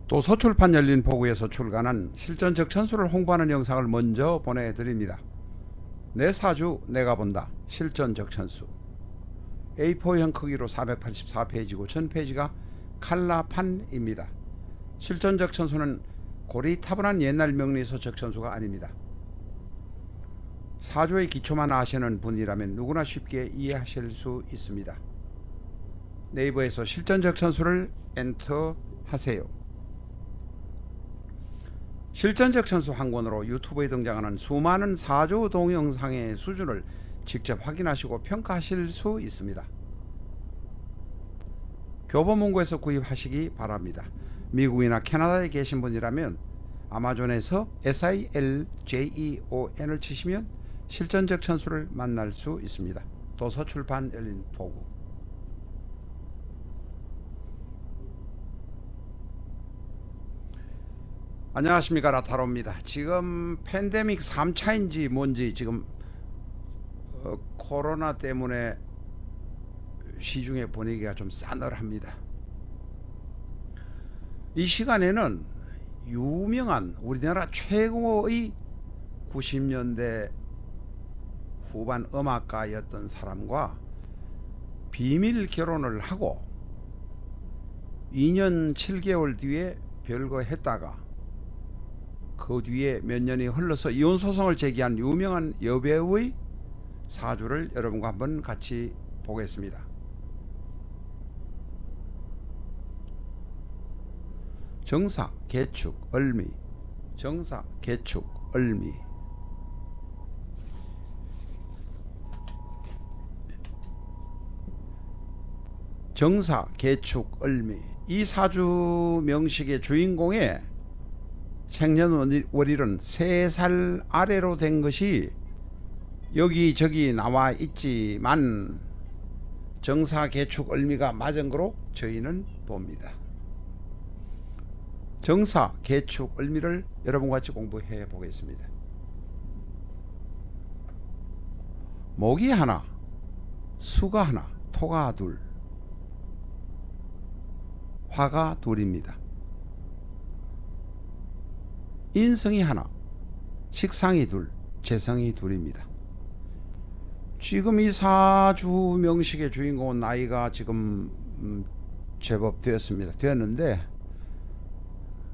또 서출판 열린 포구에서 출간한 실전 적천수를 홍보하는 영상을 먼저 보내드립니다. 내 사주 내가 본다 실전 적천수. A4형 크기로 484페이지고 전페이지가 칼라판입니다. 실전 적천수는 고리타분한 옛날 명리서 적천수가 아닙니다. 사주의 기초만 아시는 분이라면 누구나 쉽게 이해하실 수 있습니다. 네이버에서 실전 적천수를 엔터하세요. 실전 적천수 한 권으로 유튜브에 등장하는 수많은 사주 동영상의 수준을 직접 확인하시고 평가하실 수 있습니다. 교보문고에서 구입하시기 바랍니다. 미국이나 캐나다에 계신 분이라면 아마존에서 SILJEON을 치시면 실전 적천수를 만날 수 있습니다. 도서출판 열린 포구. 안녕하십니까, 라타로입니다. 지금 팬데믹 3차인지 뭔지 지금 코로나 때문에 시중의 분위기가 좀 싸늘합니다. 이 시간에는 유명한 우리나라 최고의 90년대 후반 음악가였던 사람과 비밀 결혼을 하고 2년 7개월 뒤에 별거했다가 그 뒤에 몇 년이 흘러서 이혼 소송을 제기한 유명한 여배우의 사주를 여러분과 한번 같이 보겠습니다. 정사, 개축, 을미. 정사, 개축, 을미. 정사, 개축, 을미. 이 사주 명식의 주인공의 생년월일은 3살 아래로 된 것이 여기저기 나와 있지만 정사, 개축, 을미가 맞은 거로 저희는 봅니다. 정사, 개축, 을미를 여러분과 같이 공부해 보겠습니다. 목이 하나, 수가 하나, 토가 둘, 화가 둘입니다. 인성이 하나, 식상이 둘, 재성이 둘입니다. 지금 이 사주 명식의 주인공은 나이가 지금 제법 되었는데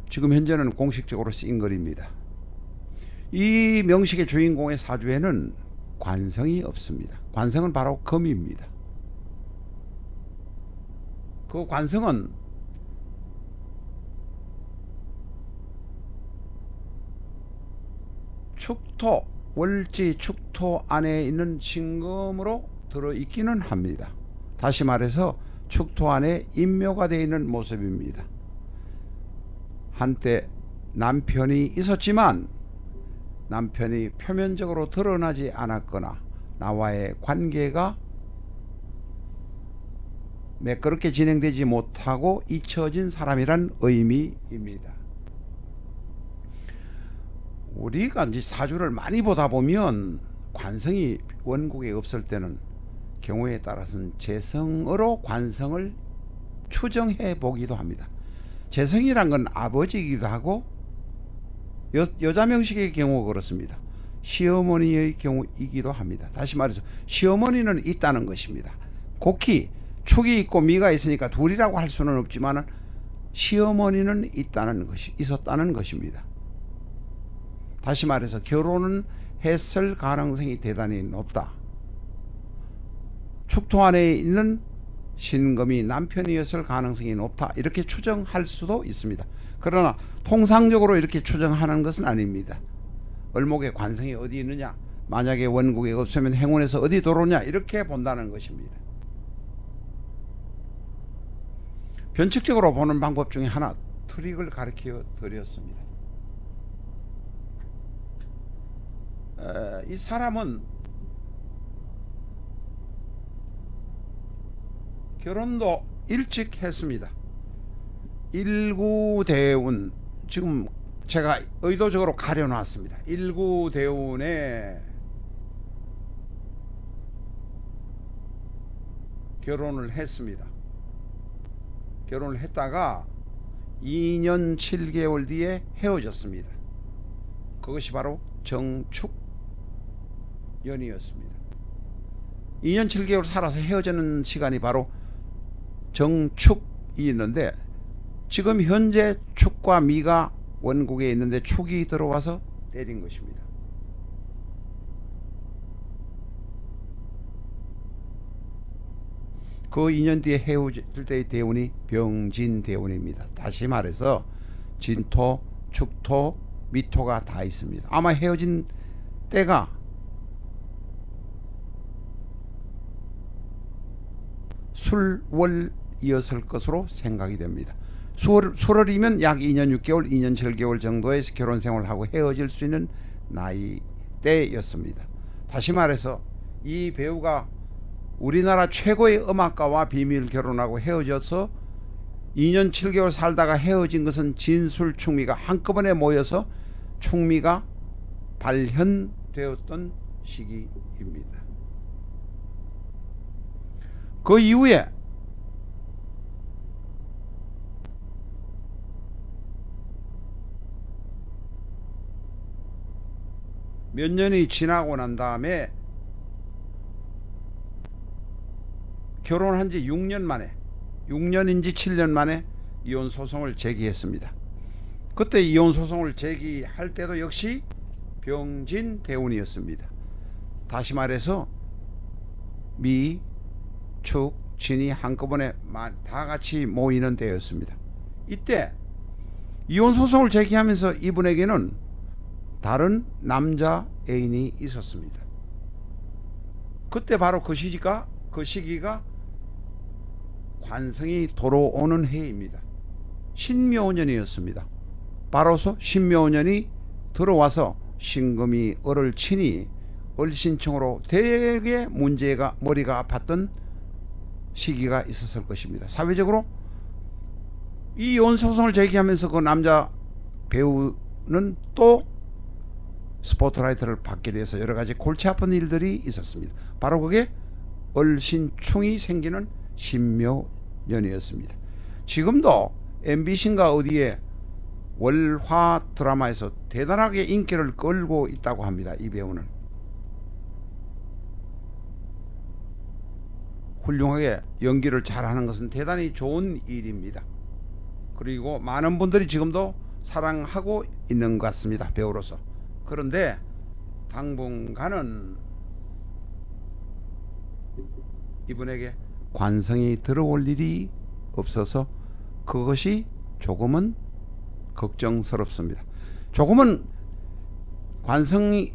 지금 현재는 공식적으로 쓰인 글입니다. 이 명식의 주인공의 사주에는 관성이 없습니다. 관성은 바로 금입니다. 그 관성은 축토, 월지 축토 안에 있는 신금으로 들어있기는 합니다. 다시 말해서 축토 안에 인묘가 되어 있는 모습입니다. 한때 남편이 있었지만 남편이 표면적으로 드러나지 않았거나 나와의 관계가 매끄럽게 진행되지 못하고 잊혀진 사람이란 의미입니다. 우리가 이제 사주를 많이 보다 보면 관성이 원국에 없을 때는 경우에 따라서는 재성으로 관성을 추정해 보기도 합니다. 재성이란 건 아버지이기도 하고 여자 명식의 경우 그렇습니다. 시어머니의 경우이기도 합니다. 다시 말해서 시어머니는 있다는 것입니다. 곡히 축이 있고 미가 있으니까 둘이라고 할 수는 없지만 시어머니는 있었다는 것입니다. 다시 말해서 결혼은 했을 가능성이 대단히 높다. 축토 안에 있는 신금이 남편이었을 가능성이 높다. 이렇게 추정할 수도 있습니다. 그러나 통상적으로 이렇게 추정하는 것은 아닙니다. 을목의 관성이 어디 있느냐, 만약에 원국에 없으면 행운에서 어디 들어오냐, 이렇게 본다는 것입니다. 변칙적으로 보는 방법 중에 하나, 트릭을 가르쳐 드렸습니다. 이 사람은 결혼도 일찍 했습니다. 일구대운, 지금 제가 의도적으로 가려놨습니다. 일구대운에 결혼을 했습니다. 결혼을 했다가 2년 7개월 뒤에 헤어졌습니다. 그것이 바로 정축연이었습니다. 2년 7개월 살아서 헤어지는 시간이 바로 정축이 있는데, 지금 현재 축과 미가 원국에 있는데 축이 들어와서 때린 것입니다. 그 2년 뒤에 헤어질 때의 대운이 병진대운입니다. 다시 말해서 진토, 축토, 미토가 다 있습니다. 아마 헤어진 때가 술월이었을 것으로 생각이 됩니다. 술월이면 약 2년 6개월, 2년 7개월 정도의 결혼 생활을 하고 헤어질 수 있는 나이대였습니다. 다시 말해서 이 배우가 우리나라 최고의 음악가와 비밀 결혼하고 헤어져서 2년 7개월 살다가 헤어진 것은 진술 충미가 한꺼번에 모여서 충미가 발현되었던 시기입니다. 그 이후에 몇 년이 지나고 난 다음에 결혼한 지 6년 만에, 6년인지 7년 만에 이혼 소송을 제기했습니다. 그때 이혼 소송을 제기할 때도 역시 병진대운이었습니다. 다시 말해서 미, 축, 진이 한꺼번에 다 같이 모이는 때였습니다. 이때 이혼 소송을 제기하면서 이분에게는 다른 남자 애인이 있었습니다. 그때 바로 그 시기가 관성이 돌아오는 해입니다. 신묘년이었습니다. 바로서 신묘년이 들어와서 신금이 을을 치니 을신청으로 되게 머리가 아팠던 시기가 있었을 것입니다. 사회적으로 이 이혼 소송을 제기하면서 그 남자 배우는 또 스포트라이트를 받게 돼서 여러 가지 골치 아픈 일들이 있었습니다. 바로 그게 을신충이 생기는 신묘년이었습니다. 지금도 MBC인가 어디에 월화 드라마에서 대단하게 인기를 끌고 있다고 합니다. 이 배우는 훌륭하게 연기를 잘하는 것은 대단히 좋은 일입니다. 그리고 많은 분들이 지금도 사랑하고 있는 것 같습니다. 배우로서. 그런데 당분간은 이분에게 관성이 들어올 일이 없어서 그것이 조금은 걱정스럽습니다. 조금은 관성이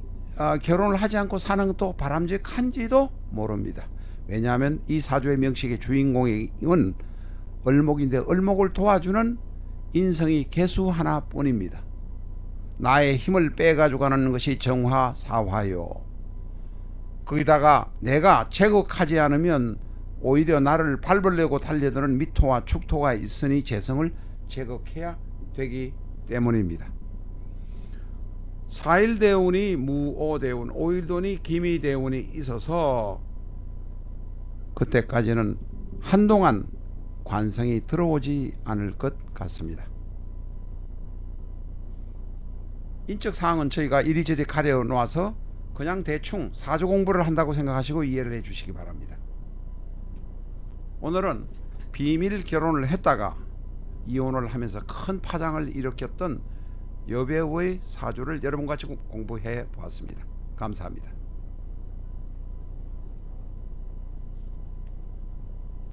결혼을 하지 않고 사는 것도 바람직한지도 모릅니다. 왜냐하면 이 사주의 명식의 주인공은 을목인데 을목을 도와주는 인성이 개수 하나뿐입니다. 나의 힘을 빼가지고 가는 것이 정화사화요. 거기다가 내가 제극하지 않으면 오히려 나를 밟으려고 달려드는 미토와 축토가 있으니 재성을 제극해야 되기 때문입니다. 4일 대운이 무오대운, 5일 대운이 기미대운이 있어서 그때까지는 한동안 관성이 들어오지 않을 것 같습니다. 인적 사항은 저희가 이리저리 가려 놓아서 그냥 대충 사주 공부를 한다고 생각하시고 이해를 해 주시기 바랍니다. 오늘은 비밀 결혼을 했다가 이혼을 하면서 큰 파장을 일으켰던 여배우의 사주를 여러분과 같이 공부해 보았습니다. 감사합니다.